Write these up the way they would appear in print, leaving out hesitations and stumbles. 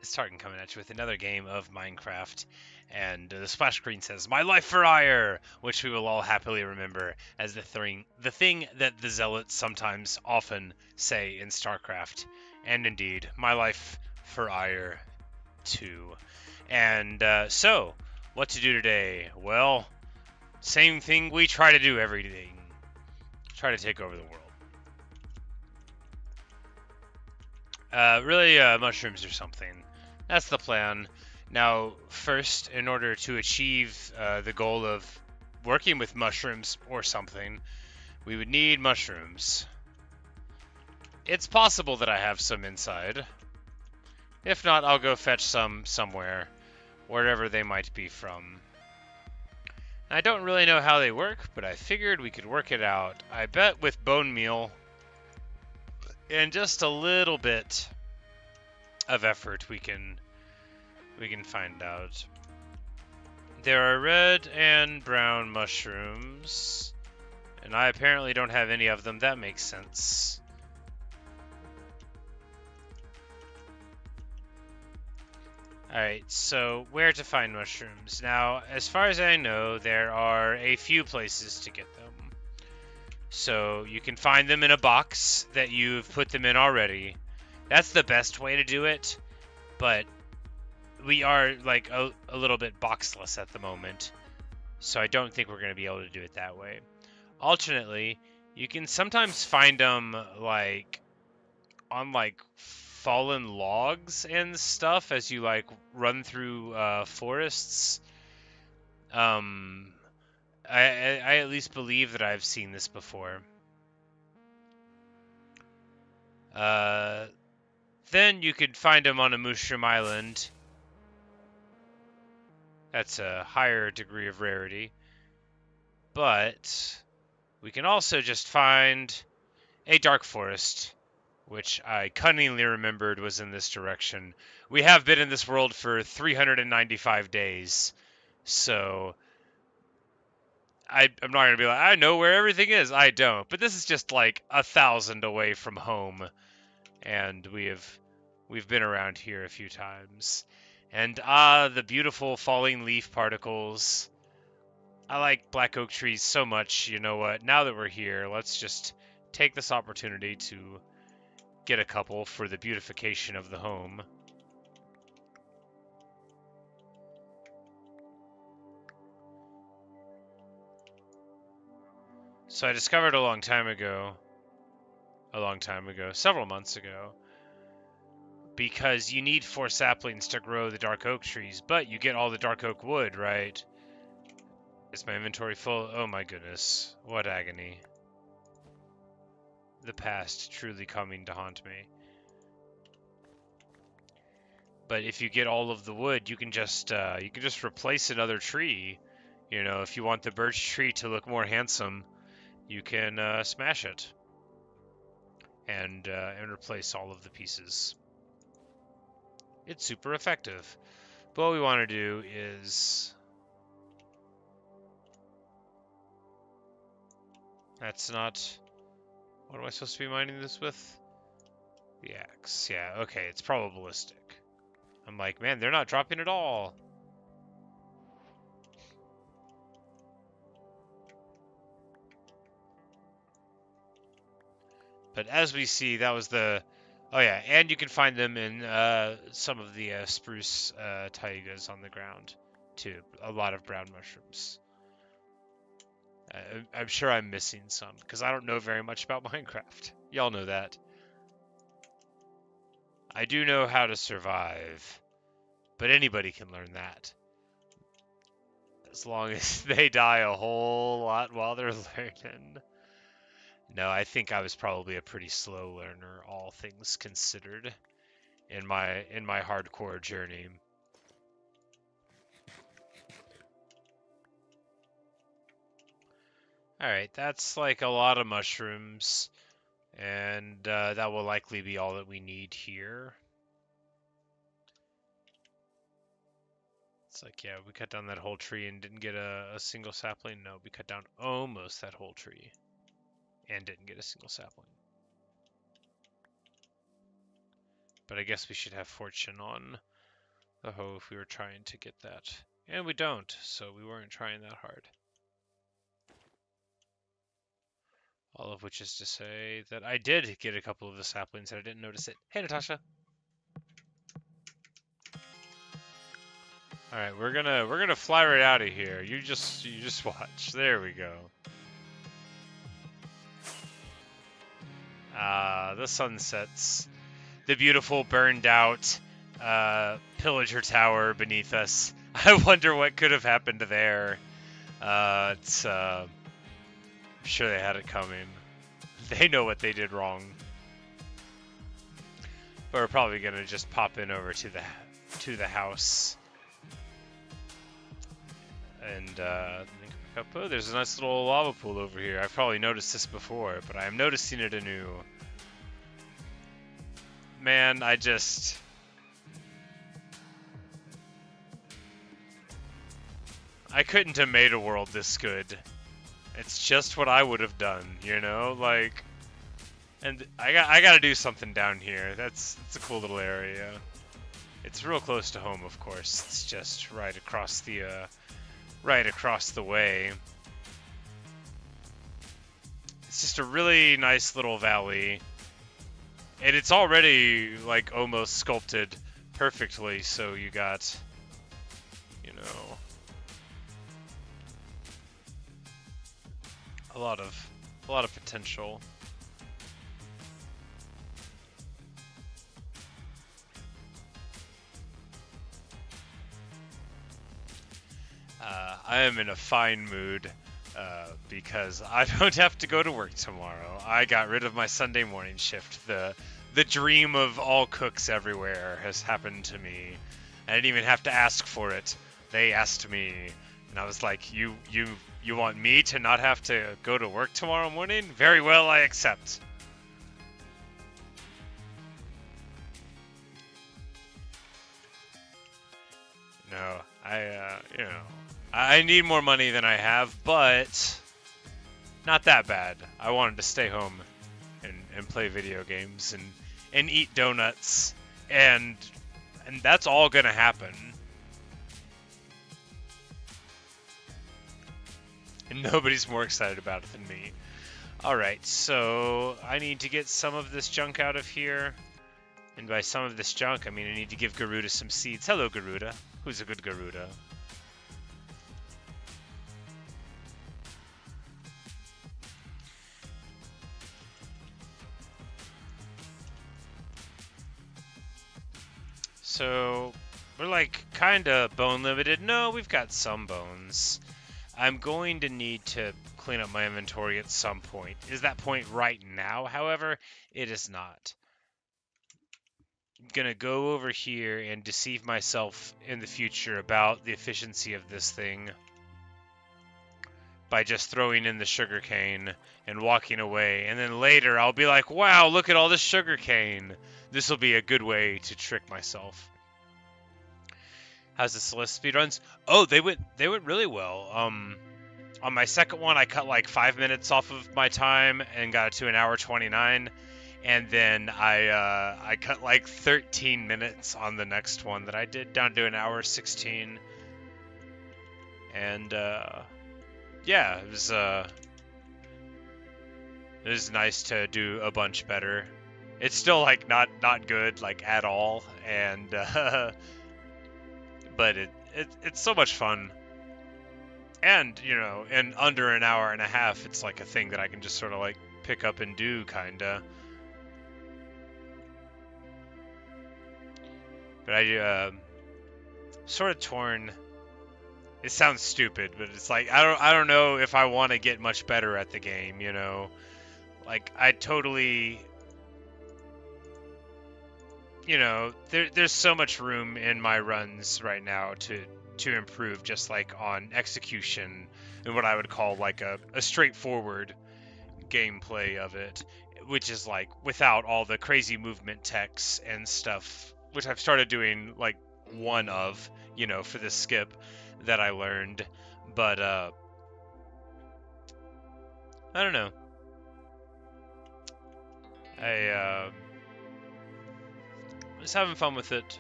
Starting coming at you with another game of Minecraft, and the splash screen says "My life for ire," which we will all happily remember as the thing that the zealots sometimes often say in StarCraft, and indeed, my life for ire too. And so, what to do today? Well, same thing we try to do every day: try to take over the world. Really, mushrooms or something. That's the plan. Now, first, in order to achieve the goal of working with mushrooms or something, we would need mushrooms. It's possible that I have some inside. If not, I'll go fetch some somewhere, wherever they might be from. I don't really know how they work, but I figured we could work it out. I bet with bone meal and just a little bit of effort we can find out. There are red and brown mushrooms, and I apparently don't have any of them. That makes sense. Alright, so where to find mushrooms? Now, as far as I know, there are a few places to get them. So you can find them in a box that you've put them in already. That's the best way to do it, but we are like a little bit boxless at the moment, so I don't think we're going to be able to do it that way. Alternately, you can sometimes find them like on like fallen logs and stuff as you like run through forests. Um, I at least believe that I've seen this before. Uh, then you could find them on a mushroom island. That's a higher degree of rarity. But we can also just find a dark forest, which I cunningly remembered was in this direction. We have been in this world for 395 days, so I'm not going to be like, I know where everything is. I don't. But this is just like 1,000 away from home, and we've been around here a few times. And the beautiful falling leaf particles. I like black oak trees so much. You know what? Now that we're here, let's just take this opportunity to get a couple for the beautification of the home. So I discovered a long time ago, several months ago, because you need 4 saplings to grow the dark oak trees, but you get all the dark oak wood, right? Is my inventory full? Oh my goodness, what agony. The past truly coming to haunt me. But if you get all of the wood, you can just replace another tree. You know, if you want the birch tree to look more handsome, you can smash it and replace all of the pieces. It's super effective. But what we want to do is... That's not... What am I supposed to be mining this with? The axe. Yeah, okay, it's probabilistic. I'm like, man, they're not dropping at all. But as we see, that was the... Oh yeah, and you can find them in some of the spruce taigas on the ground, too. A lot of brown mushrooms. I'm sure I'm missing some, because I don't know very much about Minecraft. Y'all know that. I do know how to survive, but anybody can learn that. As long as they die a whole lot while they're learning. No, I think I was probably a pretty slow learner, all things considered, in my hardcore journey. Alright, that's like a lot of mushrooms, and that will likely be all that we need here. It's like, yeah, we cut down that whole tree and didn't get a single sapling. No, we cut down almost that whole tree and didn't get a single sapling. But I guess we should have fortune on the hoe if we were trying to get that. And we don't, so we weren't trying that hard. All of which is to say that I did get a couple of the saplings and I didn't notice it. Hey, Natasha. All right, we're gonna fly right out of here. You just watch. There we go. The sun sets. The beautiful burned out pillager tower beneath us. I wonder what could have happened there. I'm sure they had it coming. They know what they did wrong. But we're probably gonna just pop in over to the house. And oh, there's a nice little lava pool over here. I've probably noticed this before, but I am noticing it anew. Man, I couldn't have made a world this good. It's just what I would have done, you know? Like, and I gotta do something down here. It's a cool little area. It's real close to home, of course. It's just right across the way. It's just a really nice little valley. And it's already, like, almost sculpted perfectly, so you got, you know, a lot of potential. I am in a fine mood because I don't have to go to work tomorrow. I got rid of my Sunday morning shift. The dream of all cooks everywhere has happened to me. I didn't even have to ask for it. They asked me, and I was like, "You want me to not have to go to work tomorrow morning? Very well, I accept." No, I need more money than I have, but not that bad. I wanted to stay home and play video games and eat donuts, and that's all gonna happen. And nobody's more excited about it than me. Alright, so I need to get some of this junk out of here. And by some of this junk, I mean I need to give Garuda some seeds. Hello, Garuda. Who's a good Garuda? So, we're like kinda bone limited. No, we've got some bones. I'm going to need to clean up my inventory at some point. Is that point right now? However, it is not. I'm gonna go over here and deceive myself in the future about the efficiency of this thing by just throwing in the sugarcane and walking away. And then later I'll be like, wow, look at all this sugarcane. This will be a good way to trick myself. How's the Celeste speedruns? Oh, they went really well. On my second one, I cut like 5 minutes off of my time and got it to 1:29, and then I cut like 13 minutes on the next one that I did, down to 1:16. And yeah, it was nice to do a bunch better. It's still like not good like at all, and but it's so much fun. And, you know, in under 1.5 hours, it's like a thing that I can just sort of like pick up and do, kinda. But I sort of torn. It sounds stupid, but it's like I don't know if I want to get much better at the game, you know. Like I totally, you know, there's so much room in my runs right now to improve, just like on execution and what I would call like a straightforward gameplay of it, which is like without all the crazy movement techs and stuff, which I've started doing like one of, you know, for this skip that I learned. But I don't know. Just having fun with it.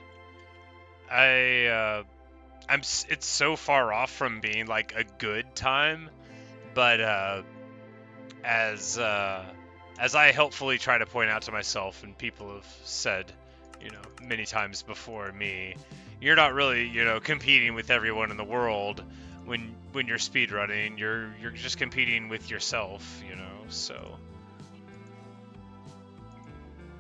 It's so far off from being like a good time, but as I helpfully try to point out to myself, and people have said, many times before me, you're not really, competing with everyone in the world when you're speedrunning. You're just competing with yourself, So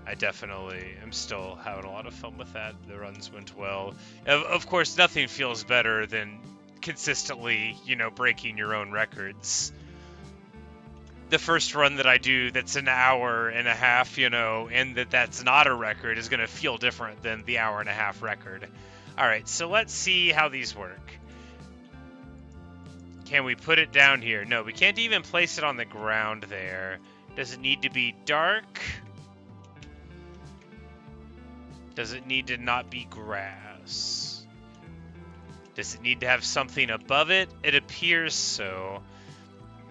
I definitely am still having a lot of fun with that. The runs went well. Of course, nothing feels better than consistently, breaking your own records. The first run that I do that's an hour and a half, and that's not a record is going to feel different than the hour and a half record. All right, so let's see how these work. Can we put it down here? No, we can't even place it on the ground there. Does it need to be dark? Does it need to not be grass? Does it need to have something above it? It appears so.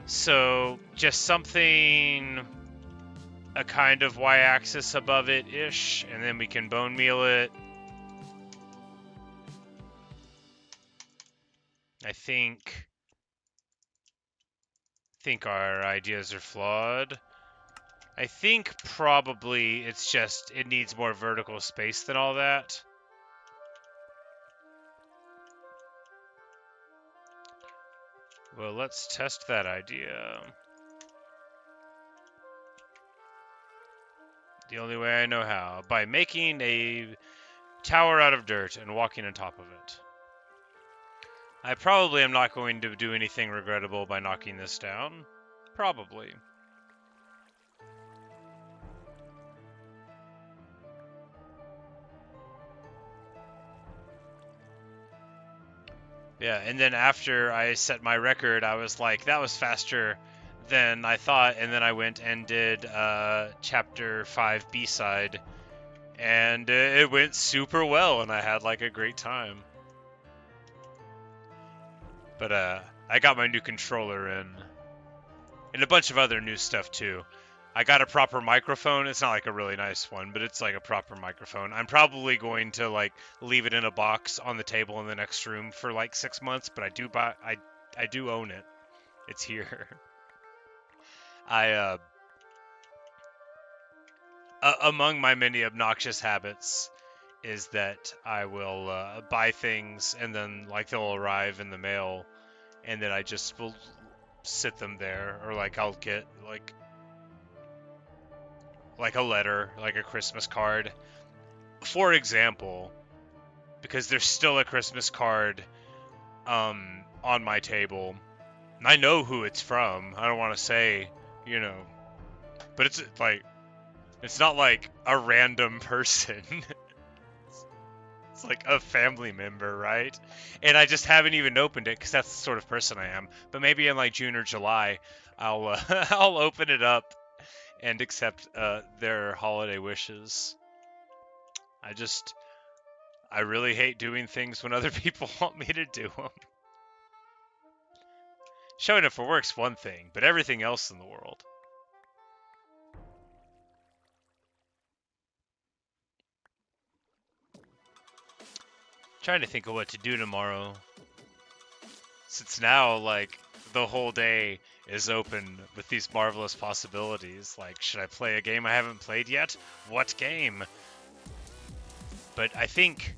So just something, a kind of y-axis above it-ish, and then we can bone meal it. I think our ideas are flawed. I think probably it's just it needs more vertical space than all that. Well, let's test that idea. The only way I know how, by making a tower out of dirt and walking on top of it. I probably am not going to do anything regrettable by knocking this down. Probably. Yeah, and then after I set my record, I was like, that was faster than I thought, and then I went and did Chapter 5 B-side, and it went super well, and I had like a great time. But I got my new controller in, and a bunch of other new stuff too. I got a proper microphone. It's not like a really nice one, but it's like a proper microphone. I'm probably going to like leave it in a box on the table in the next room for like 6 months, but I do own it. It's here. Among my many obnoxious habits is that I will buy things and then like they'll arrive in the mail, and then I just will sit them there, or like I'll get like a letter, like a Christmas card, for example, because there's still a Christmas card on my table. I know who it's from. I don't want to say, but it's like, it's not like a random person. It's like a family member, right? And I just haven't even opened it because that's the sort of person I am. But maybe in like June or July, I'll I'll open it up and accept their holiday wishes. I really hate doing things when other people want me to do them. Showing up for work's one thing, but everything else in the world. Trying to think of what to do tomorrow. Since now, like, the whole day is open with these marvelous possibilities. Like, should I play a game I haven't played yet? What game? But I think...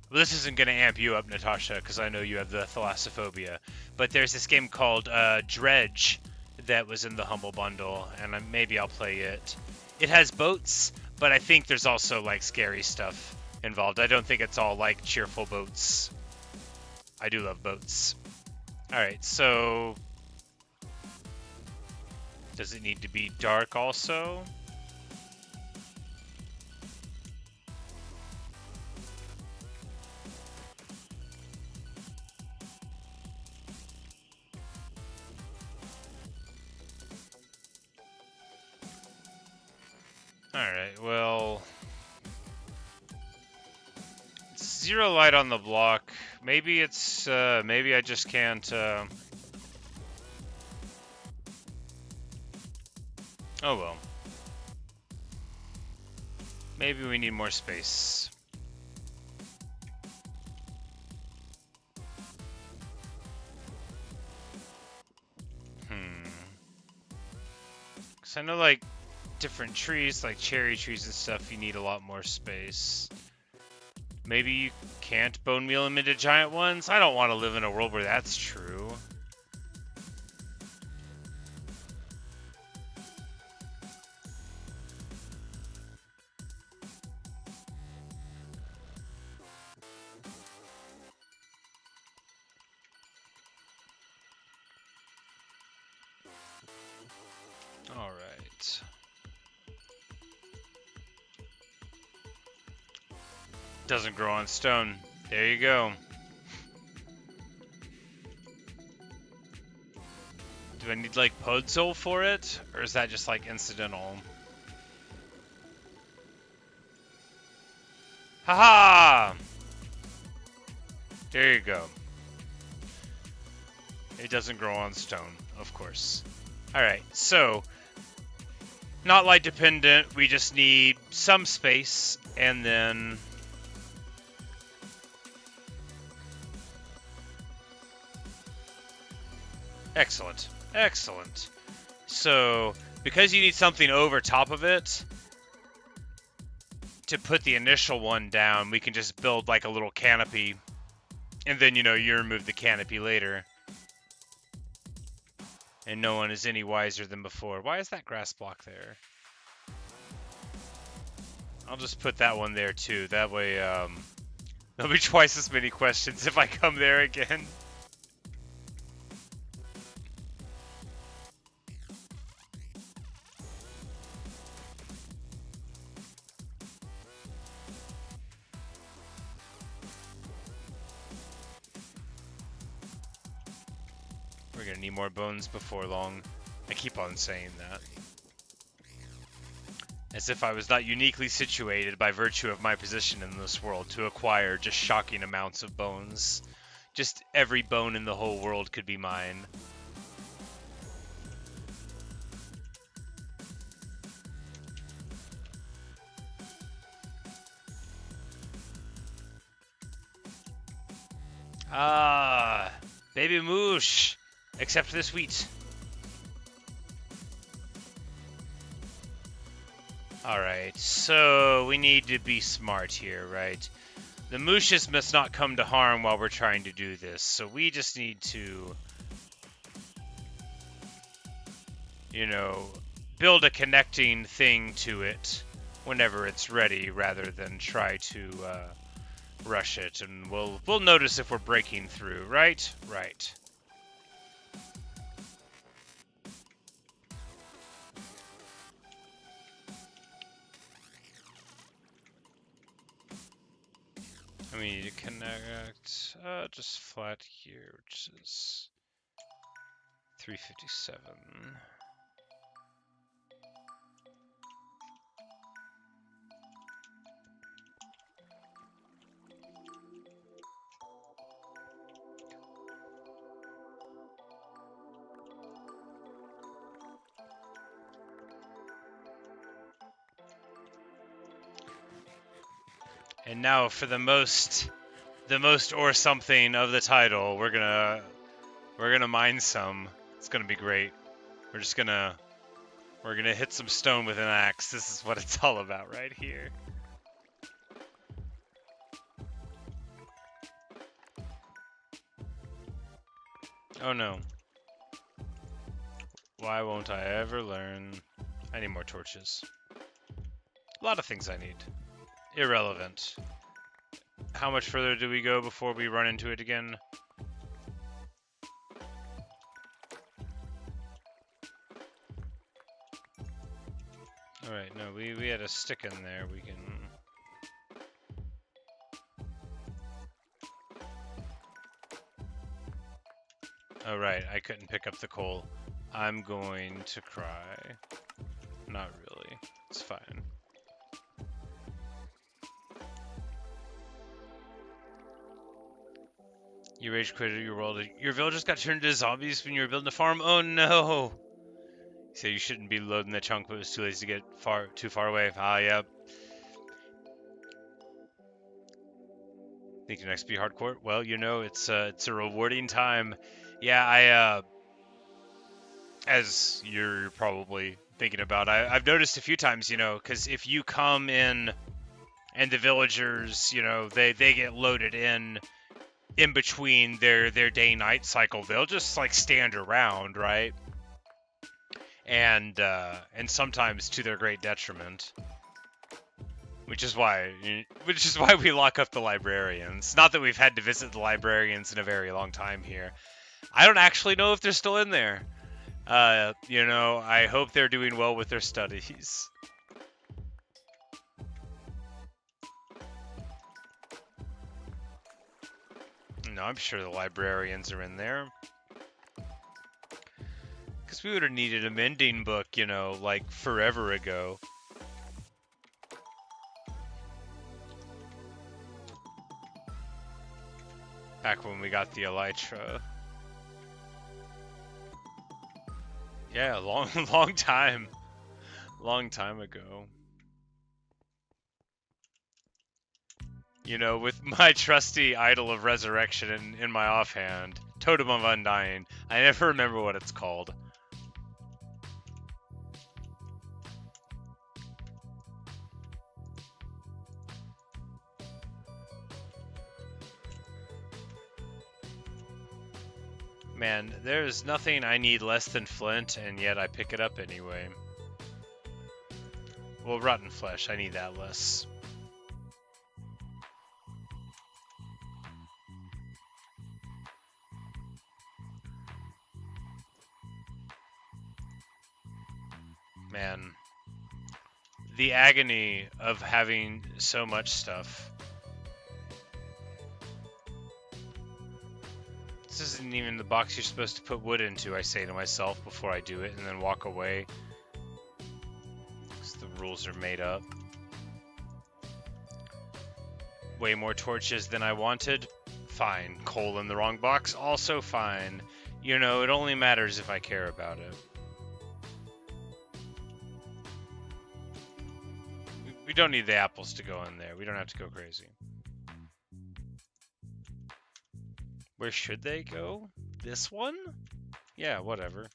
Well, this isn't going to amp you up, Natasha, because I know you have the thalassophobia. But there's this game called Dredge that was in the Humble Bundle, and maybe I'll play it. It has boats, but I think there's also, like, scary stuff involved. I don't think it's all, like, cheerful boats. I do love boats. Alright, so... Does it need to be dark also? Alright, well... Zero light on the block. Maybe it's, maybe I just can't, Oh well. Maybe we need more space. Because I know, like, different trees, like cherry trees and stuff, you need a lot more space. Maybe you can't bone meal them into giant ones? I don't want to live in a world where that's true. Alright. Doesn't grow on stone. There you go. Do I need, like, podzol for it? Or is that just, like, incidental? Haha! There you go. It doesn't grow on stone, of course. Alright, so not light dependent, we just need some space, and then excellent, excellent. So because you need something over top of it to put the initial one down, we can just build like a little canopy, and then, you know, you remove the canopy later. And no one is any wiser than before. Why is that grass block there? I'll just put that one there too. That way, there'll be twice as many questions if I come there again. We're gonna need more bones before long. I keep on saying that. As if I was not uniquely situated by virtue of my position in this world to acquire just shocking amounts of bones. Just every bone in the whole world could be mine. Ah, baby moosh. Except for this wheat. Alright, so we need to be smart here, right? The Mooshes must not come to harm while we're trying to do this, so we just need to, you know, build a connecting thing to it whenever it's ready, rather than try to rush it, and we'll notice if we're breaking through, right? Right. We need to connect just flat here, which is 357. And now for the most or something of the title, we're gonna mine some. It's gonna be great. We're gonna hit some stone with an axe. This is what it's all about right here. Oh no. Why won't I ever learn? I need more torches. A lot of things I need. Irrelevant. How much further do we go before we run into it again? Alright, no, we had a stick in there. We can... Oh, right, I couldn't pick up the coal. I'm going to cry. Not really. It's fine. You rage quitted your world. Your villagers got turned into zombies when you were building a farm? Oh no! So you shouldn't be loading the chunk, but it was too lazy to get too far away. Ah, yep. Think your next be hardcore? Well, you know, it's a rewarding time. Yeah, I as you're probably thinking about, I've noticed a few times, you know, because if you come in and the villagers, you know, they get loaded in between their day night cycle, they'll just like stand around, right? And sometimes to their great detriment. Which is why we lock up the librarians. Not that we've had to visit the librarians in a very long time here. I don't actually know if they're still in there. You know, I hope they're doing well with their studies. No, I'm sure the librarians are in there. Because we would have needed a mending book, you know, like forever ago. Back when we got the elytra. Yeah, long time. Long time ago. You know, with my trusty idol of resurrection in my offhand. Totem of Undying. I never remember what it's called. Man, there's nothing I need less than flint, and yet I pick it up anyway. Well, rotten flesh, I need that less. Man, the agony of having so much stuff. This isn't even the box you're supposed to put wood into, I say to myself before I do it, and then walk away. Because the rules are made up. Way more torches than I wanted? Fine. Coal in the wrong box? Also fine. You know, it only matters if I care about it. We don't need the apples to go in there. We don't have to go crazy. Where should they go? This one? Yeah, whatever.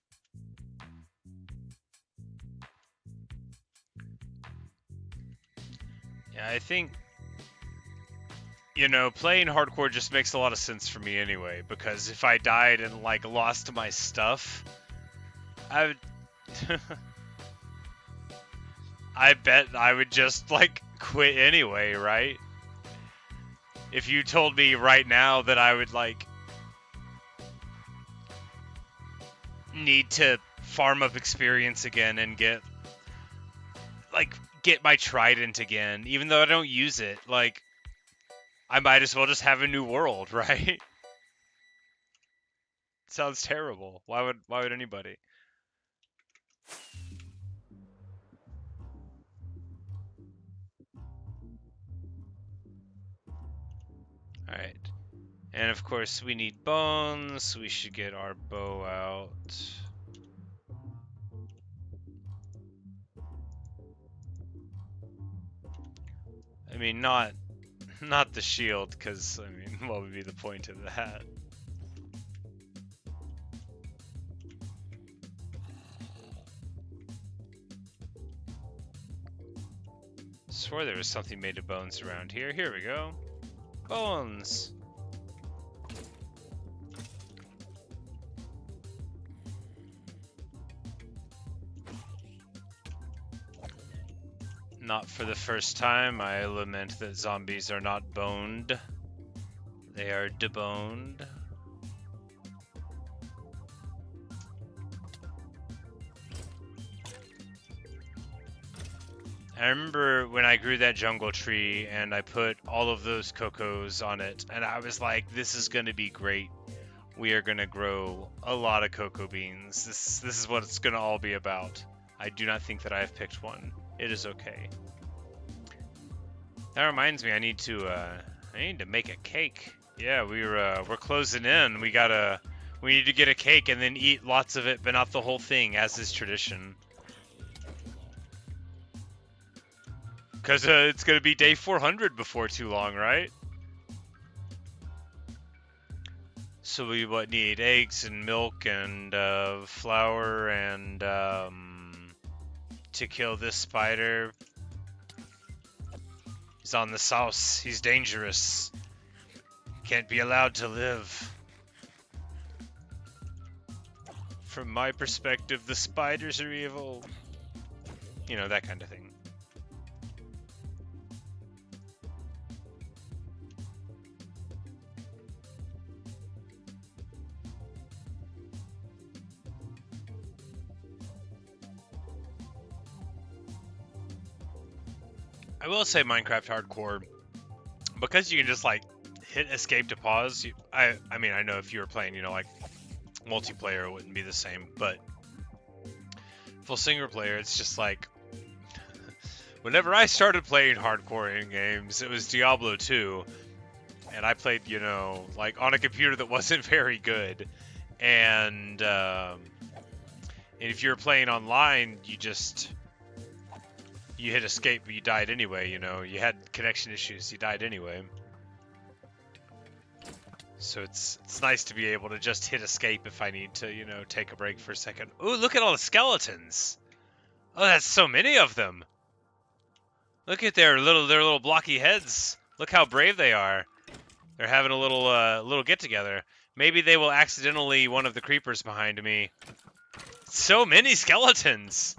Yeah, I think, you know, playing hardcore just makes a lot of sense for me anyway, because if I died and, like, lost my stuff, I would... I bet I would just, like, quit anyway, right? If you told me right now that I would, like, need to farm up experience again and get my trident again, even though I don't use it, like, I might as well just have a new world, right? Sounds terrible. Why would anybody? Alright. And of course we need bones. We should get our bow out. I mean, not the shield, because, I mean, what would be the point of that? Swore there was something made of bones around here. Here we go. Bones! Not for the first time, I lament that zombies are not boned. They are deboned. I remember when I grew that jungle tree and I put all of those cocos on it, and I was like, this is going to be great. We are going to grow a lot of cocoa beans. This is what it's going to all be about. I do not think that I have picked one. It is okay. That reminds me, I need to make a cake. Yeah, we're closing in. We need to get a cake and then eat lots of it, but not the whole thing, as is tradition. Because it's going to be day 400 before too long, right? So we what need eggs and milk and flour and to kill this spider. He's on the sauce. He's dangerous. Can't be allowed to live. From my perspective, the spiders are evil. You know, that kind of thing. I will say Minecraft Hardcore, because you can just like hit escape to pause. I mean, I know if you were playing, you know, like multiplayer, it wouldn't be the same, but full single player, it's just like whenever I started playing hardcore in games, it was Diablo 2, and I played, you know, like on a computer that wasn't very good, and if you were playing online, you hit escape, but you died anyway. You know, you had connection issues, you died anyway. So it's nice to be able to just hit escape if I need to, you know, take a break for a second. Ooh, look at all the skeletons! Oh, that's so many of them. Look at their little blocky heads. Look how brave they are. They're having a little get together. Maybe they will accidentally one of the creepers behind me. So many skeletons.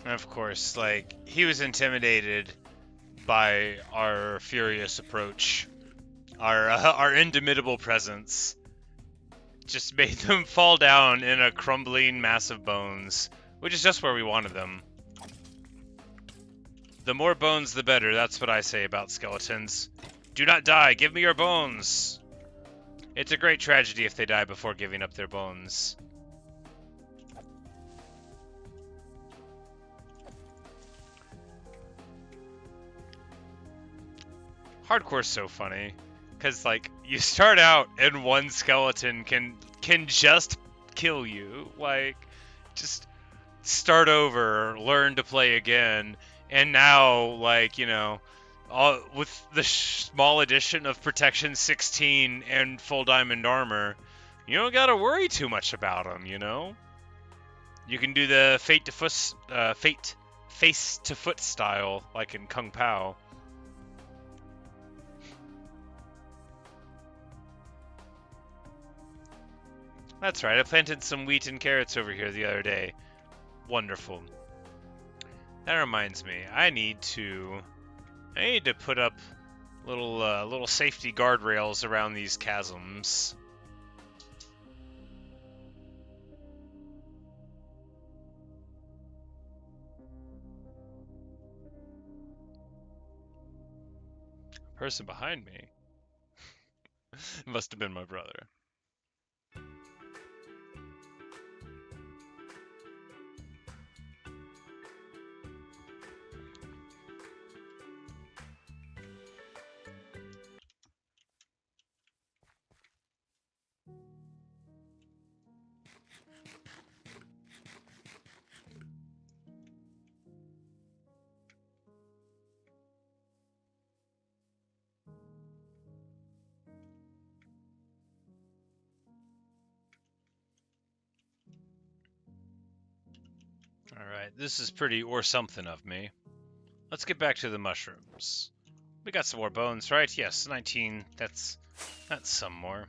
And of course, like, he was intimidated by our furious approach. Our indomitable presence just made them fall down in a crumbling mass of bones, which is just where we wanted them. The more bones, the better. That's what I say about skeletons. Do not die. Give me your bones. It's a great tragedy if they die before giving up their bones. Hardcore's so funny, because like you start out and one skeleton can just kill you. Like, just start over, learn to play again, and now, like, you know, with the small addition of protection 16 and full diamond armor, you don't gotta worry too much about them. You know, you can do the fate face to foot style like in Kung Pao. That's right, I planted some wheat and carrots over here the other day. Wonderful. That reminds me, I need to put up little safety guardrails around these chasms. Person behind me must have been my brother. Alright, this is pretty or something of me. Let's get back to the mushrooms. We got some more bones, right? Yes, 19. That's some more.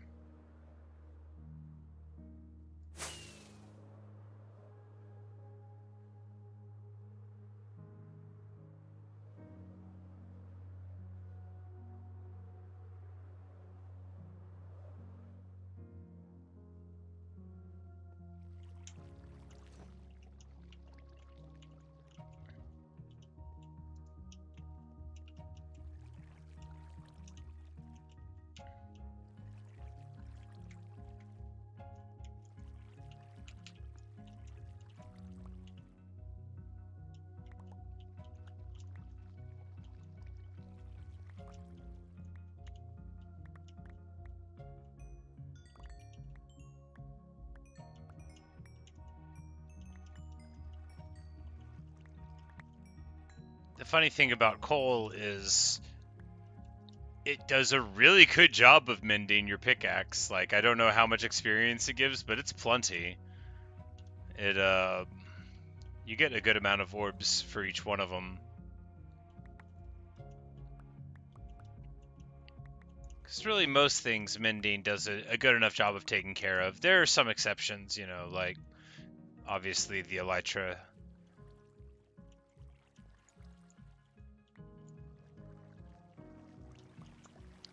The funny thing about coal is it does a really good job of mending your pickaxe. Like, I don't know how much experience it gives, but it's plenty. It, you get a good amount of orbs for each one of them. Because really most things mending does a good enough job of taking care of. There are some exceptions, you know, like obviously the elytra.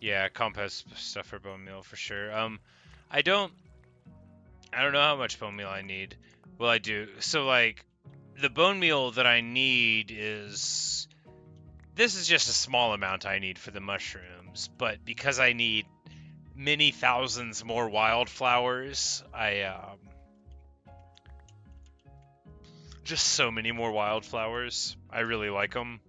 Yeah, compost stuff for bone meal for sure. I don't know how much bone meal I need. Well, I do. So like the bone meal that I need is this is just a small amount I need for the mushrooms, but because I need many thousands more wildflowers, just so many more wildflowers. I really like them.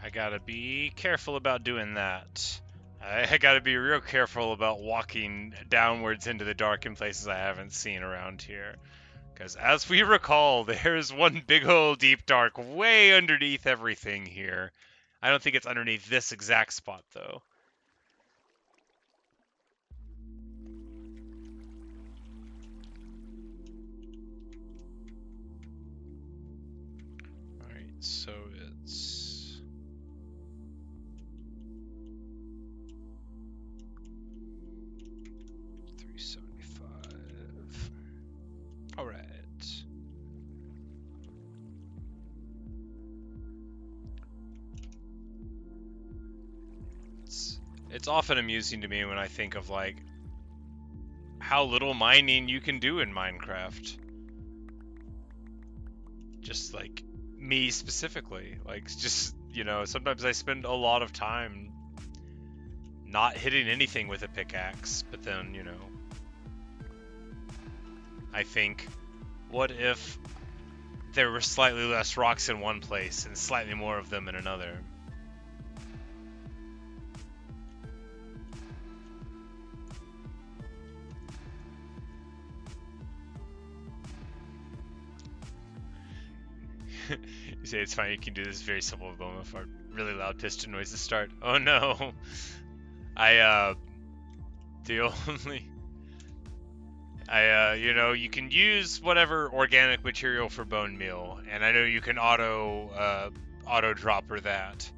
I gotta be careful about doing that. I gotta be real careful about walking downwards into the dark in places I haven't seen around here. Because as we recall, there's one big old deep dark way underneath everything here. I don't think it's underneath this exact spot, though. Alright, so it's... 375. Alright. It's often amusing to me when I think of, like, how little mining you can do in Minecraft. Just, like, me specifically. Like, just, you know, sometimes I spend a lot of time not hitting anything with a pickaxe, but then, you know, I think, what if there were slightly less rocks in one place and slightly more of them in another? You say it's fine, you can do this very simple moment for really loud piston noises start. Oh no! The only... you know, you can use whatever organic material for bone meal, and I know you can auto dropper that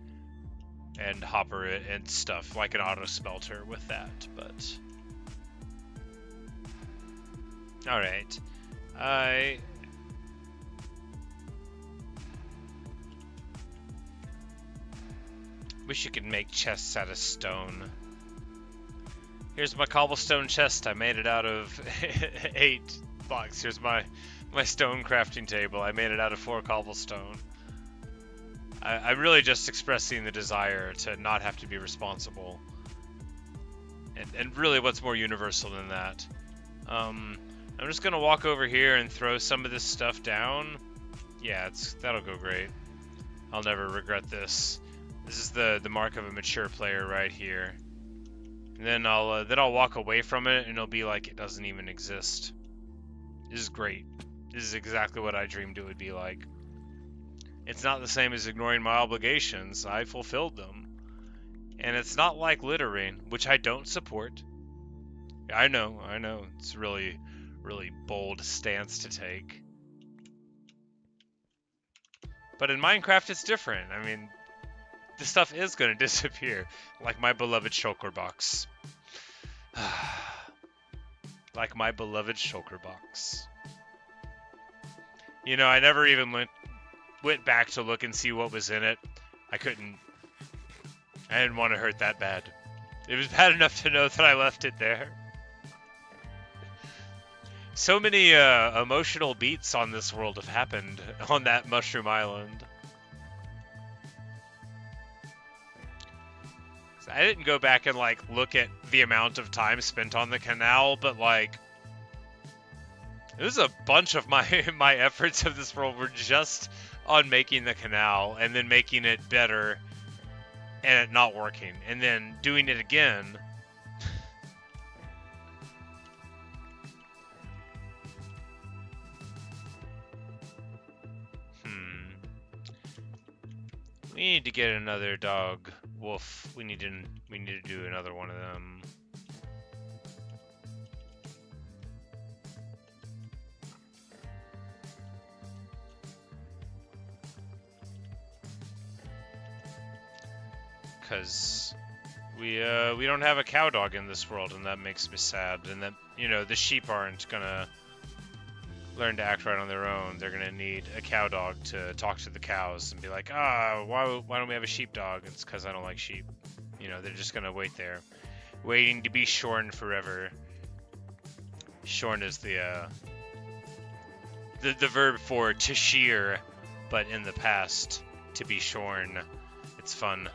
and hopper it and stuff like an auto smelter with that, but... Alright. I wish you could make chests out of stone. Here's my cobblestone chest. I made it out of 8 blocks. Here's my stone crafting table. I made it out of 4 cobblestone. I'm really just expressing the desire to not have to be responsible. And really, what's more universal than that? I'm just gonna walk over here and throw some of this stuff down. Yeah, that'll go great. I'll never regret this. This is the mark of a mature player right here. And then I'll walk away from it, and it'll be like it doesn't even exist. This is great. This is exactly what I dreamed it would be like. It's not the same as ignoring my obligations. I fulfilled them. And it's not like littering, which I don't support. I know. It's really, really bold stance to take. But in Minecraft, it's different. I mean, the stuff is going to disappear, like my beloved shulker box. Like my beloved shulker box. You know, I never even went back to look and see what was in it. I couldn't. I didn't want to hurt that bad. It was bad enough to know that I left it there. So many emotional beats on this world have happened on that Mushroom Island. So I didn't go back and like look at the amount of time spent on the canal, but like it was a bunch of my my efforts of this world were just on making the canal and then making it better and it not working and then doing it again. We need to get another dog wolf. We need to do another one of them. Cause we don't have a cow dog in this world, and that makes me sad. And that, you know, the sheep aren't gonna learn to act right on their own. They're gonna need a cow dog to talk to the cows and be like, why don't we have a sheep dog? It's because I don't like sheep. You know, they're just gonna wait there, waiting to be shorn forever. Shorn is the verb for to shear, but in the past, to be shorn. It's fun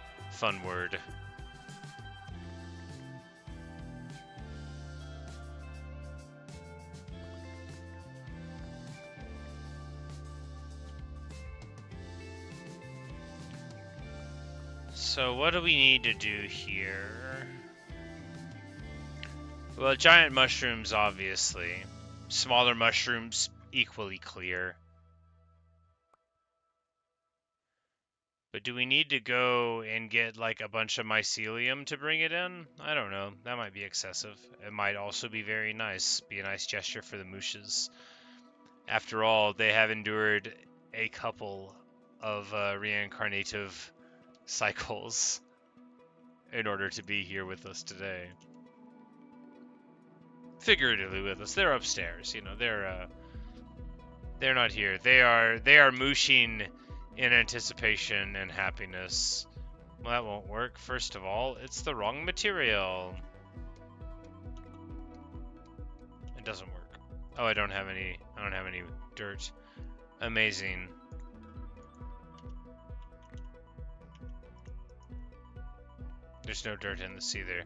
word. So what do we need to do here? Well, giant mushrooms, obviously. Smaller mushrooms, equally clear. But do we need to go and get like a bunch of mycelium to bring it in? I don't know. That might be excessive. It might also be very nice. Be a nice gesture for the Mooshes. After all, they have endured a couple of reincarnative cycles in order to be here with us today. Figuratively with us. They're upstairs, you know. They're not here. They are mooshing in anticipation and happiness. Well, that won't work. First of all, it's the wrong material. It doesn't work. Oh, I don't have any dirt. Amazing. There's no dirt in this either.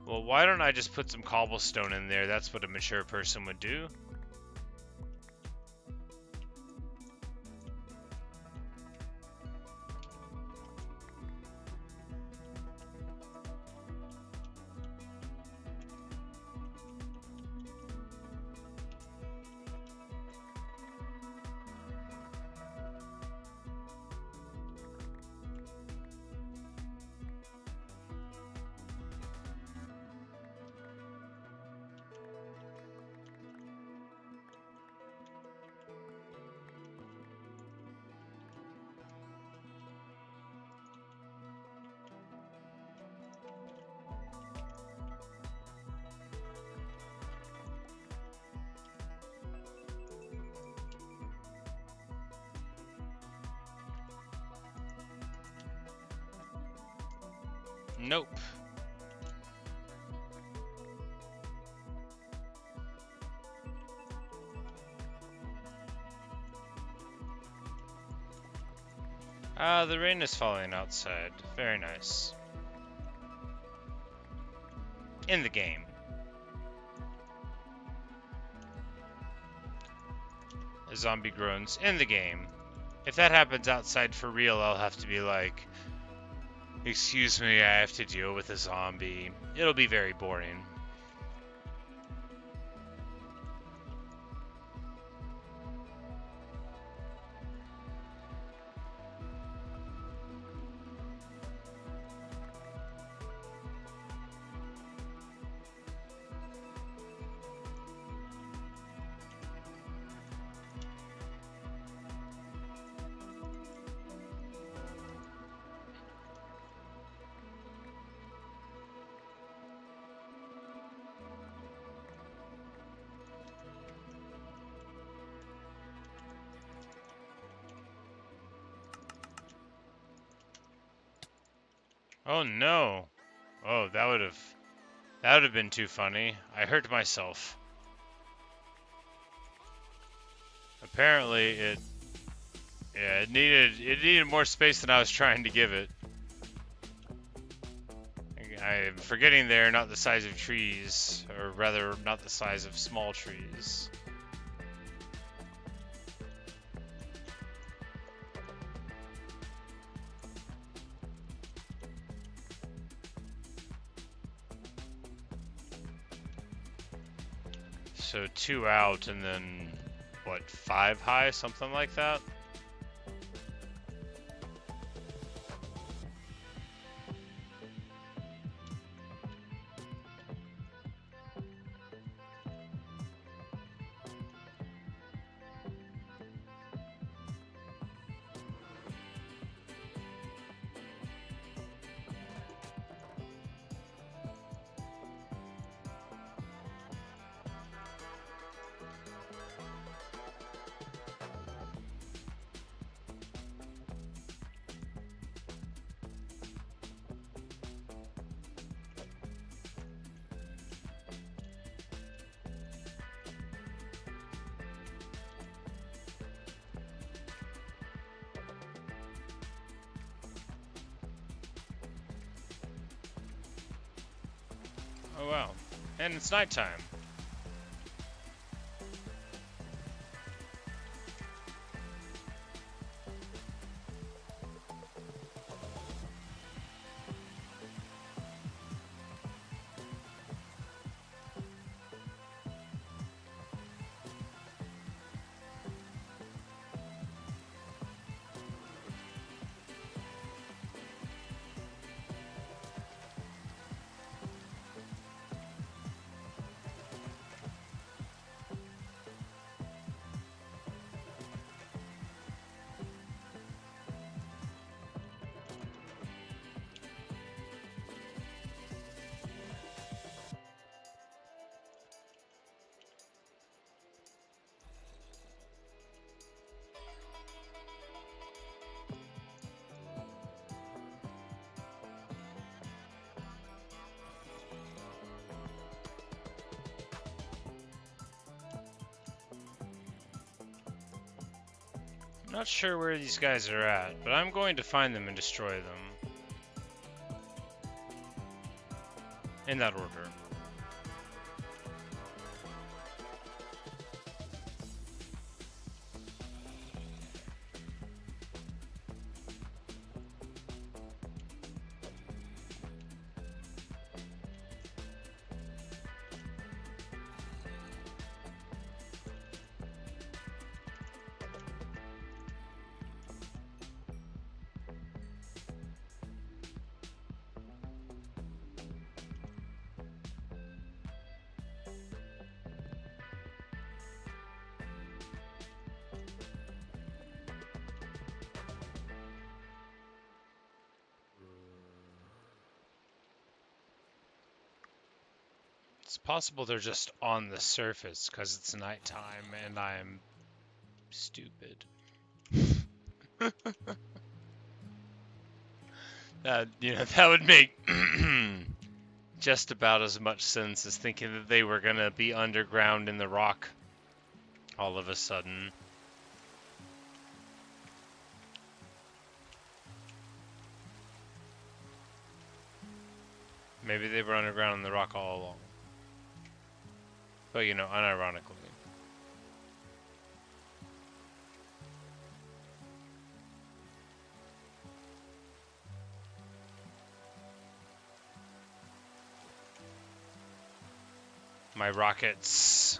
Well, why don't I just put some cobblestone in there? That's what a mature person would do. Nope. The rain is falling outside. Very nice. In the game. A zombie groans in the game. If that happens outside for real, I'll have to be like, excuse me, I have to deal with a zombie. It'll be very boring. Oh no. Oh, that would have been too funny. I hurt myself. Apparently it needed more space than I was trying to give it. I'm forgetting they're not the size of trees, or rather not the size of small trees. So 2 out and then what, 5 high, something like that? Oh wow. And it's nighttime. I'm not sure where these guys are at, but I'm going to find them and destroy them. In that order. It's possible they're just on the surface because it's nighttime and I'm stupid. That would make just about as much sense as thinking that they were gonna be underground in the rock all of a sudden. Maybe they were underground in the rock all along. But unironically. My rockets.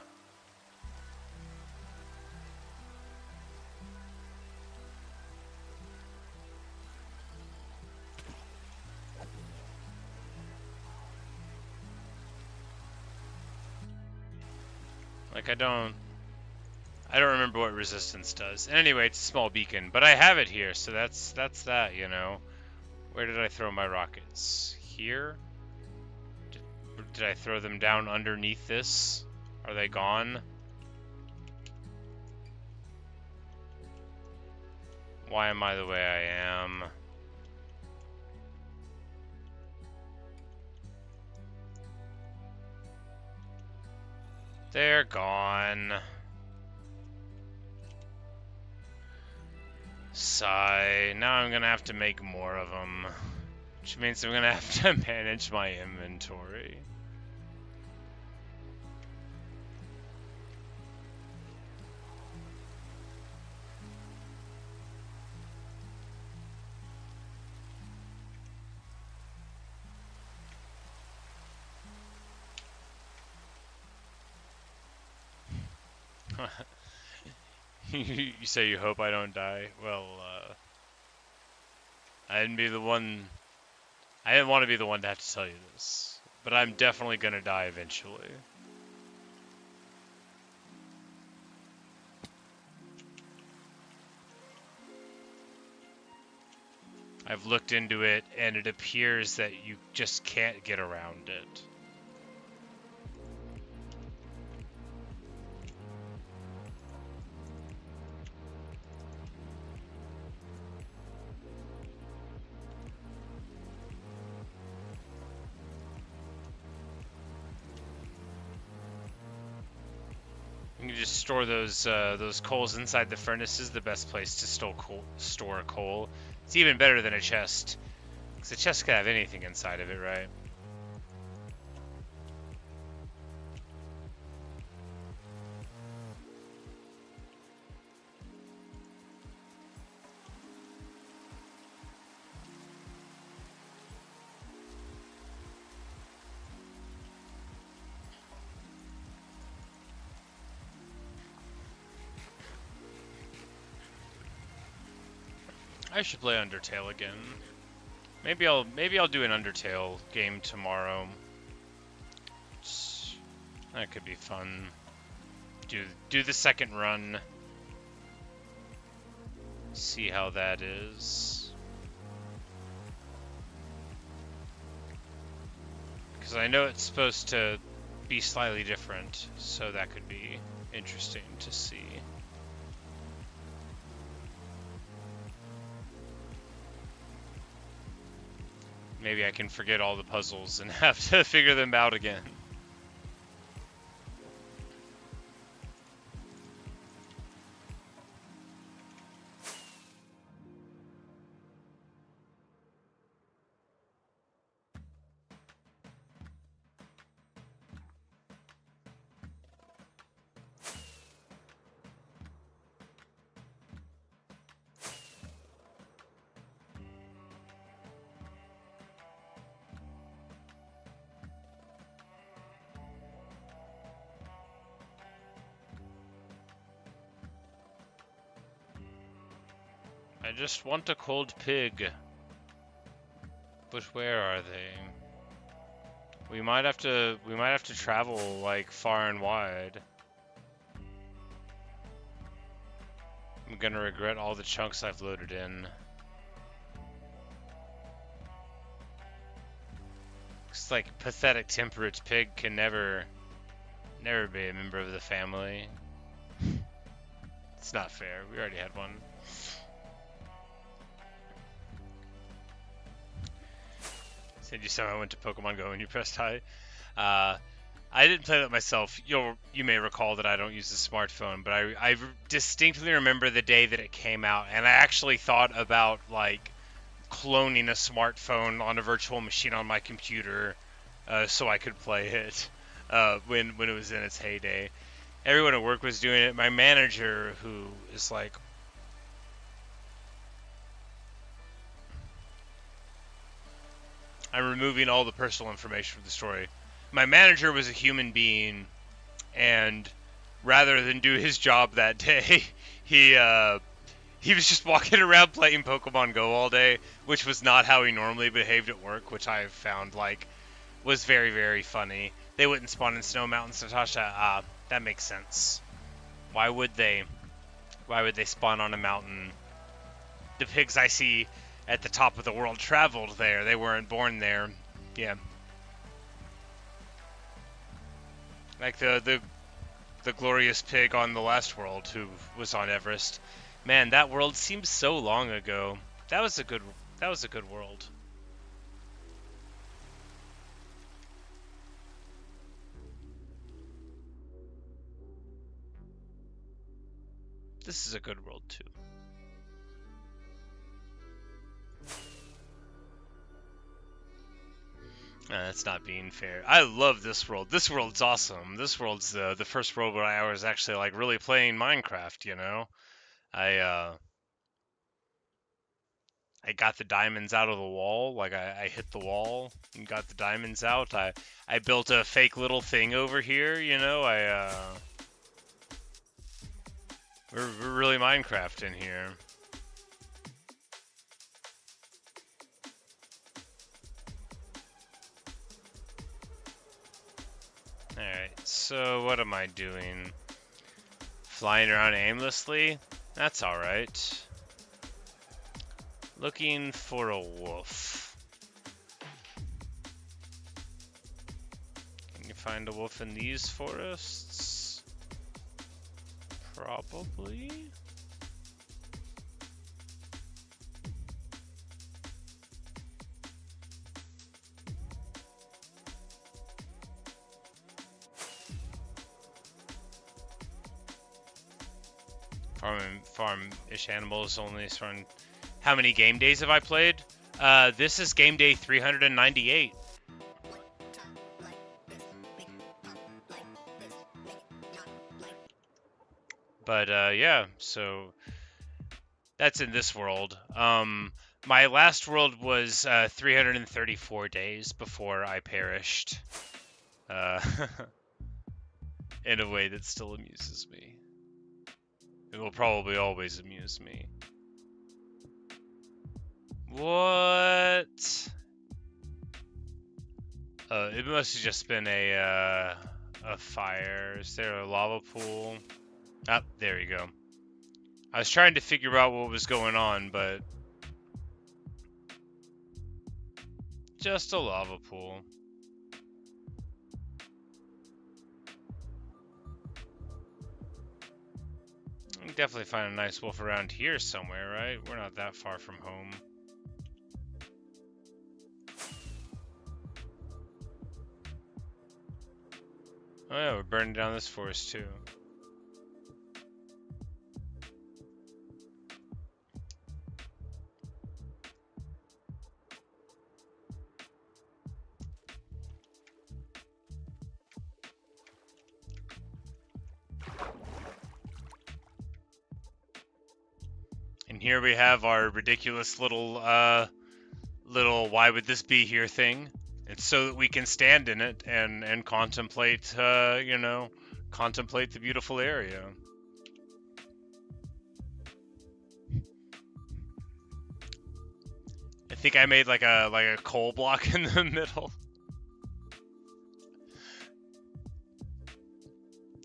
Like I don't remember what resistance does. And anyway, it's a small beacon, but I have it here, so that's that, Where did I throw my rockets? Here? Did I throw them down underneath this? Are they gone? Why am I the way I am? They're gone. Sigh. Now I'm gonna have to make more of them. Which means I'm gonna have to manage my inventory. You say you hope I don't die? Well, I didn't be the one. I didn't want to be the one to have to tell you this, but I'm definitely gonna die eventually. I've looked into it, and it appears that you just can't get around it. You can just store those coals inside the furnace is the best place to store coal. It's even better than a chest, because a chest could have anything inside of it, right? I should play Undertale again. Maybe I'll do an Undertale game tomorrow. That could be fun. Do the second run. See how that is. Because I know it's supposed to be slightly different, so that could be interesting to see. Maybe I can forget all the puzzles and have to figure them out again. I just want a cold pig. But where are they? We might have to travel like far and wide. I'm gonna regret all the chunks I've loaded in. It's like pathetic temperate pig can never be a member of the family. It's not fair. We already had one. Said you somehow went to Pokemon Go and you pressed high. I didn't play that myself. You may recall that I don't use a smartphone, but I distinctly remember the day that it came out, and I actually thought about like cloning a smartphone on a virtual machine on my computer, so I could play it when it was in its heyday. Everyone at work was doing it. My manager, who is like, I'm removing all the personal information from the story. My manager was a human being, and rather than do his job that day, he was just walking around playing Pokemon Go all day, which was not how he normally behaved at work, which I found like was very, very funny. They wouldn't spawn in Snow Mountains, Natasha. That makes sense. Why would they? Why would they spawn on a mountain? The pigs I see at the top of the world traveled there. They weren't born there. Yeah. Like the glorious pig on the last world who was on Everest. Man, that world seems so long ago. That was a good world. This is a good world too. That's not being fair. I love this world. This world's awesome. This world's the first world where I was actually like really playing Minecraft. You know, I got the diamonds out of the wall. Like I hit the wall and got the diamonds out. I built a fake little thing over here. You know, we're really Minecraft in here. Alright, so what am I doing? Flying around aimlessly? That's alright. Looking for a wolf. Can you find a wolf in these forests? Probably. Farm-ish animals only run. How many game days have I played? This is game day 398. But yeah, so that's in this world. My last world was 334 days before I perished. In a way that still amuses me. It will probably always amuse me. What? It must have just been a fire. Is there a lava pool? Ah, there you go. I was trying to figure out what was going on, but just a lava pool. I can definitely find a nice wolf around here somewhere, right? We're not that far from home. Oh yeah, we're burning down this forest too. And here we have our ridiculous little why would this be here thing. It's so that we can stand in it and contemplate, you know, contemplate the beautiful area. I think I made like a coal block in the middle.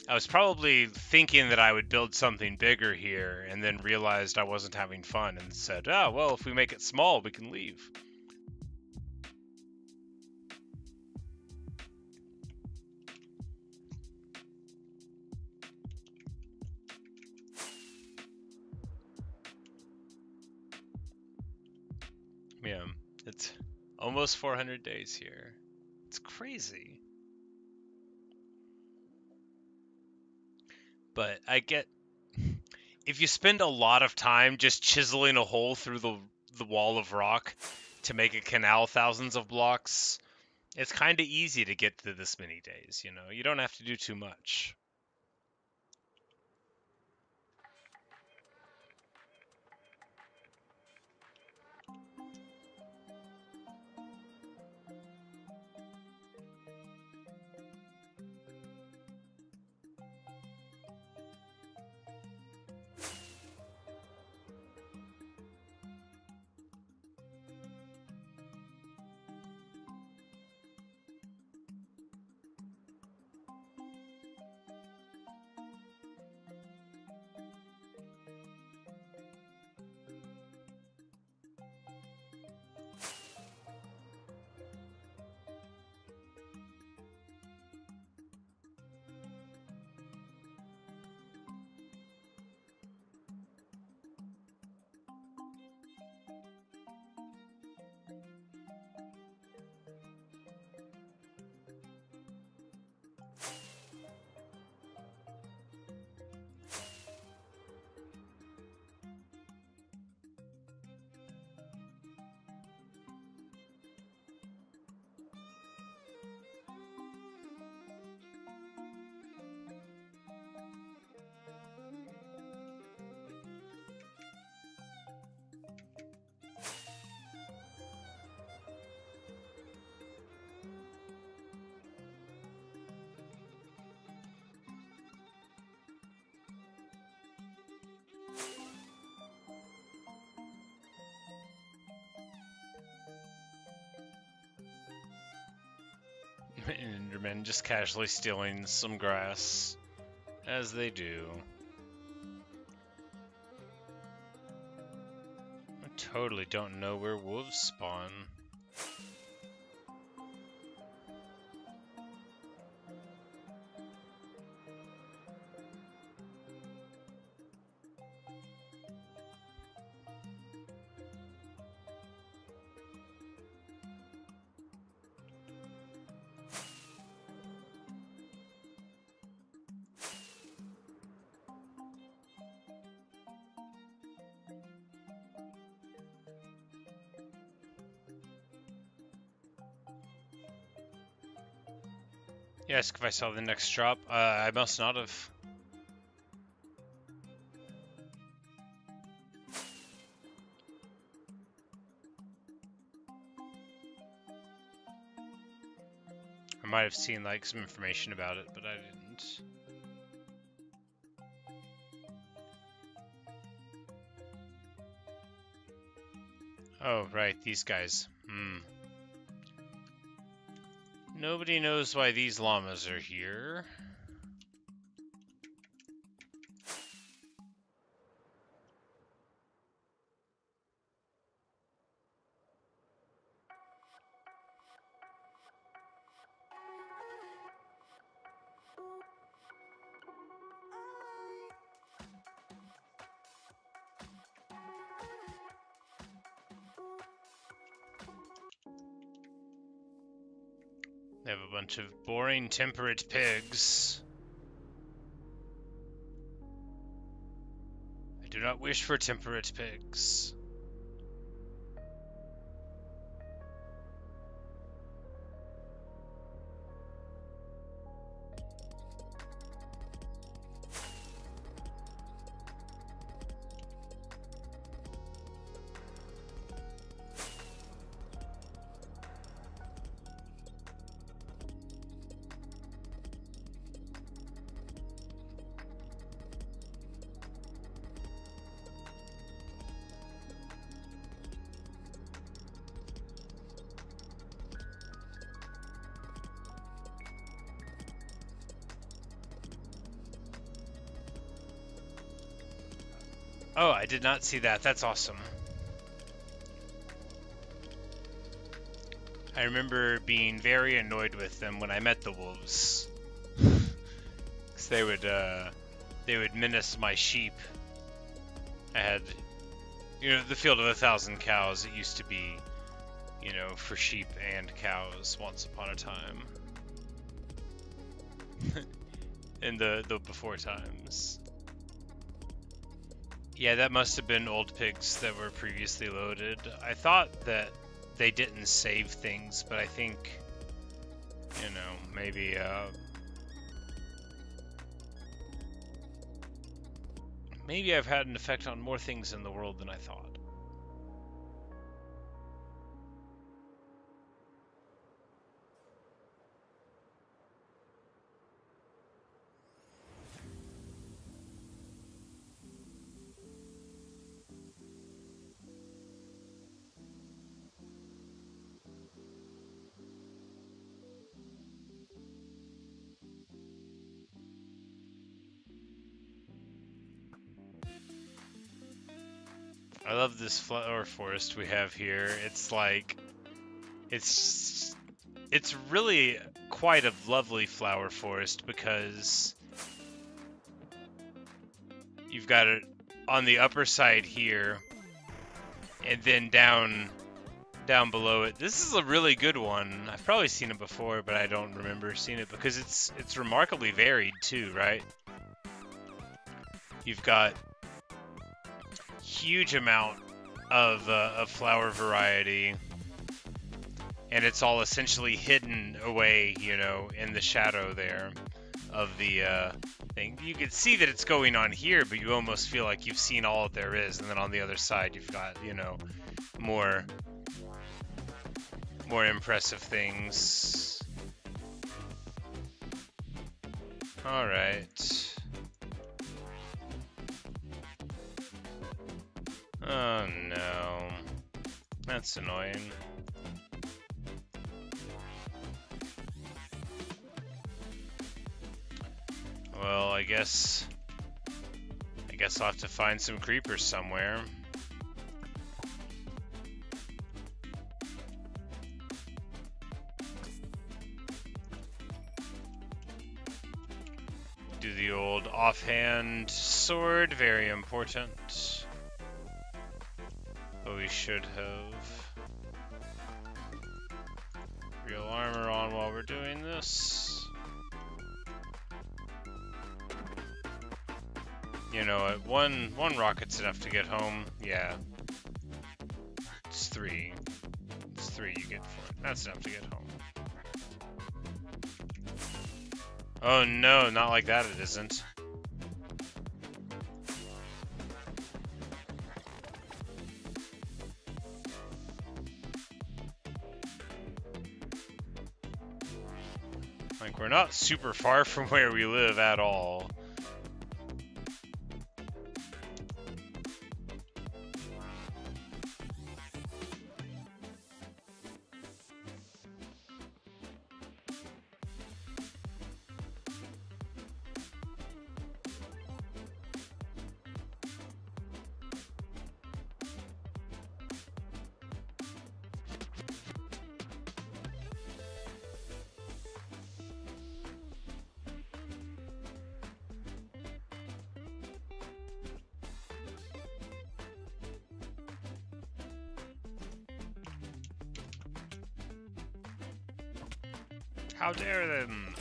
I was probably thinking that I would build something bigger here and then realized I wasn't having fun and said, oh, well, if we make it small, we can leave. Yeah, it's almost 400 days here. It's crazy. But I get, if you spend a lot of time just chiseling a hole through the wall of rock to make a canal thousands of blocks, it's kind of easy to get to this many days, you know? You don't have to do too much. Endermen just casually stealing some grass, as they do. I totally don't know where wolves spawn. Yes, if I saw the next drop, I must not have. I might have seen like some information about it, but I didn't. Oh, right, these guys. Nobody knows why these llamas are here. They have a bunch of boring temperate pigs. I do not wish for temperate pigs. Oh, I did not see that. That's awesome. I remember being very annoyed with them when I met the wolves. 'Cause they would menace my sheep. I had, the field of 1,000 cows. It used to be, for sheep and cows once upon a time. In the before times. Yeah, that must have been old pigs that were previously loaded. I thought that they didn't save things, but I think, maybe, maybe I've had an effect on more things in the world than I thought. I love this flower forest we have here. It's like, it's really quite a lovely flower forest because you've got it on the upper side here, and then down below it. This is a really good one. I've probably seen it before, but I don't remember seeing it because it's remarkably varied too, right? You've got huge amount of flower variety, and it's all essentially hidden away, in the shadow there of the thing. You can see that it's going on here, but you almost feel like you've seen all that there is, and then on the other side you've got, more impressive things. All right. Oh no. That's annoying. Well, I guess I'll have to find some creepers somewhere. Do the old offhand sword, very important. But we should have real armor on while we're doing this. You know what? One rocket's enough to get home. Yeah. It's 3. It's 3 you get for it. That's enough to get home. Oh no, not like that it isn't. Like, we're not super far from where we live at all. How dare them!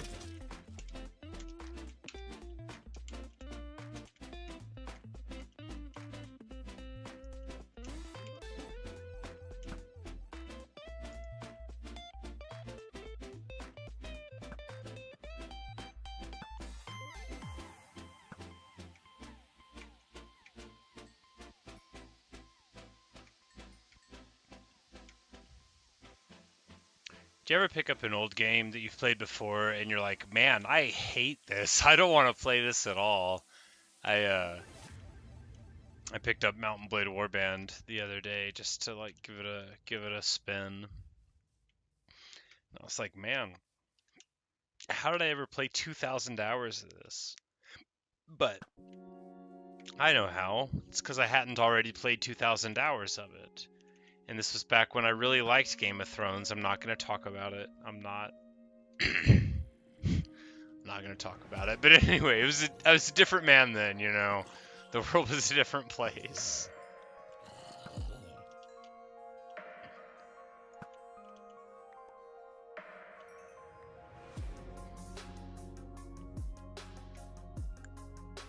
Do you ever pick up an old game that you've played before and you're like, man, I hate this. I don't want to play this at all. I picked up Mountain Blade Warband the other day just to like give it a spin. I was like, man, how did I ever play 2,000 hours of this? But I know how. It's because I hadn't already played 2,000 hours of it. And this was back when I really liked Game of Thrones. I'm not going to talk about it. I'm not going to talk about it. But anyway, I was a different man then, you know. The world was a different place.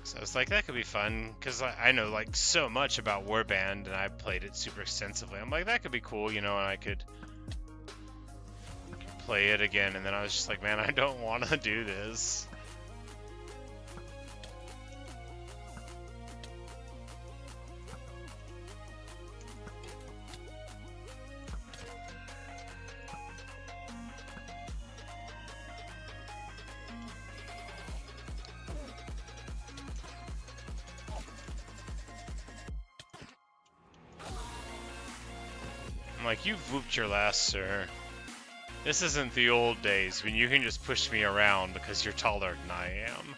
So I was like, that could be fun, because I know like so much about Warband, and I played it super extensively. I'm like, that could be cool, you know, and I could play it again. And then I was just like, man, I don't want to do this. I'm like, you've whooped your last, sir. This isn't the old days when you can just push me around because you're taller than I am.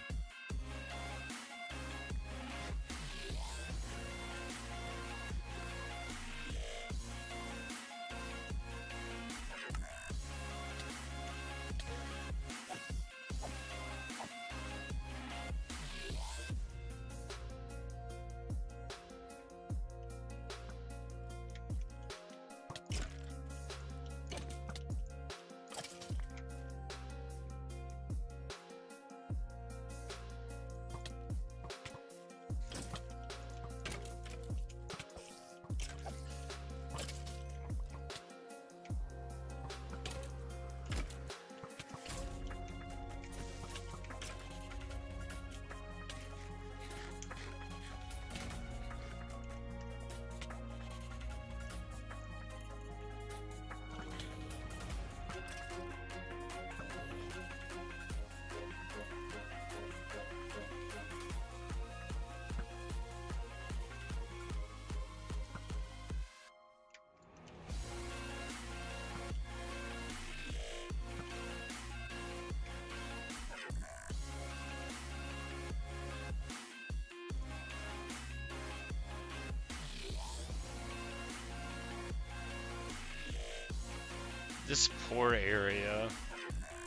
This poor area.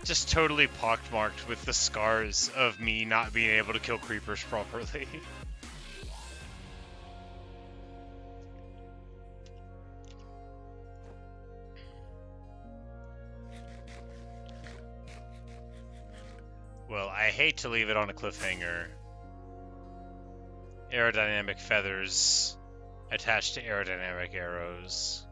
Just totally pockmarked with the scars of me not being able to kill creepers properly. Well, I hate to leave it on a cliffhanger. Aerodynamic feathers attached to aerodynamic arrows.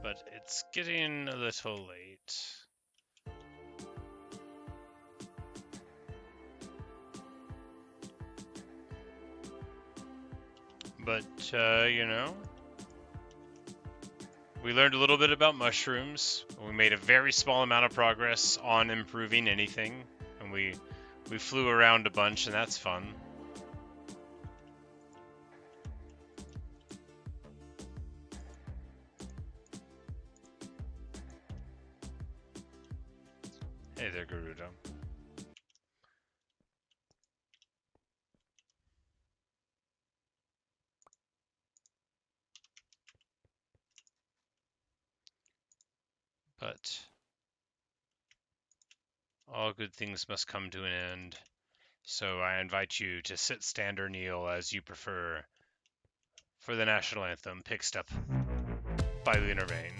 But it's getting a little late. But, you know, we learned a little bit about mushrooms. We made a very small amount of progress on improving anything. And we flew around a bunch, and that's fun. Hey there, Garuda. But all good things must come to an end. So I invite you to sit, stand, or kneel as you prefer for the national anthem, Picked Up by Lunar Vein.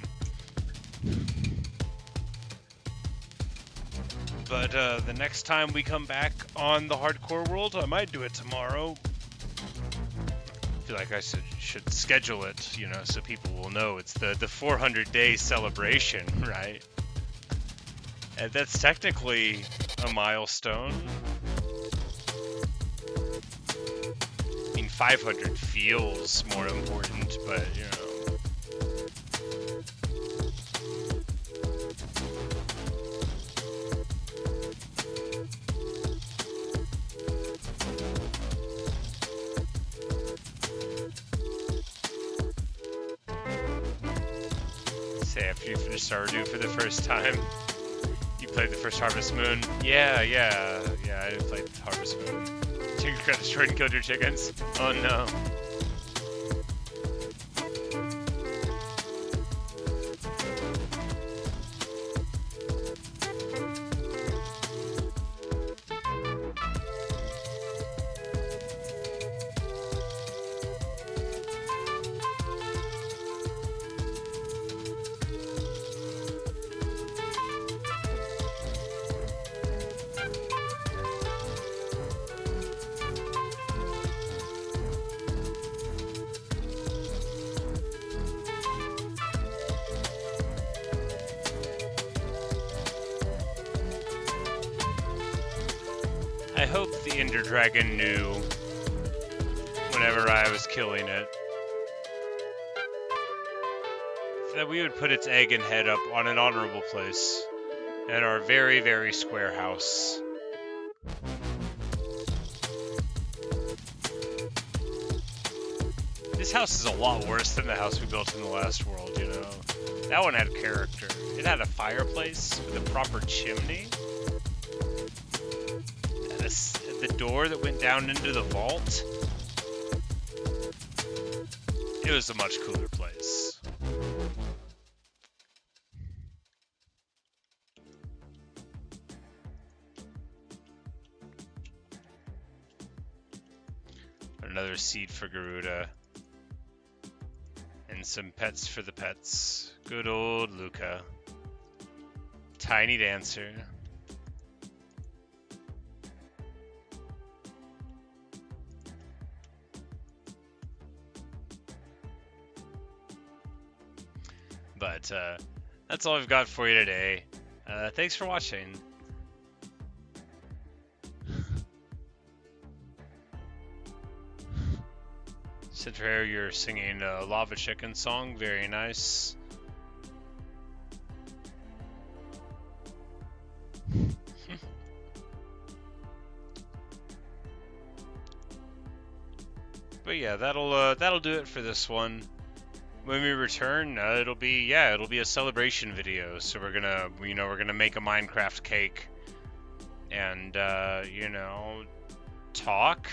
But the next time we come back on the hardcore world, I might do it tomorrow. I feel like I should schedule it, you know, so people will know it's the 400-day celebration, right? And that's technically a milestone. I mean, 500 feels more important, but, you know. Say, after you finish Stardew for the first time, you played the first Harvest Moon. Yeah, I played Harvest Moon. Chickens got destroyed and killed your chickens. Oh no. I hope the Ender Dragon knew whenever I was killing it that we would put its egg and head up on an honorable place in our very, very square house. This house is a lot worse than the house we built in the last world, you know. That one had character. It had a fireplace with a proper chimney. The door that went down into the vault. It was a much cooler place. Another seed for Garuda. And some pets for the pets. Good old Luca. Tiny Dancer. But that's all I've got for you today. Thanks for watching. Citrair, you're singing a Lava Chicken song. Very nice. But yeah, that'll do it for this one. When we return, it'll be a celebration video. So we're gonna make a Minecraft cake, and talk.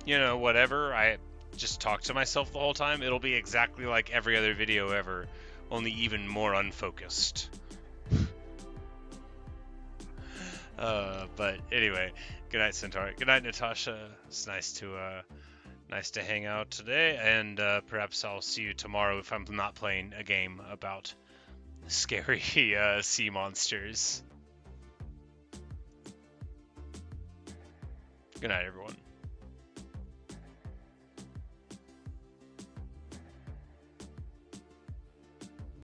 you know, whatever, I just talk to myself the whole time, it'll be exactly like every other video ever, only even more unfocused. But anyway, good night, Centaur. Good night, Natasha. It's nice to hang out today, and perhaps I'll see you tomorrow if I'm not playing a game about scary sea monsters. Good night, everyone.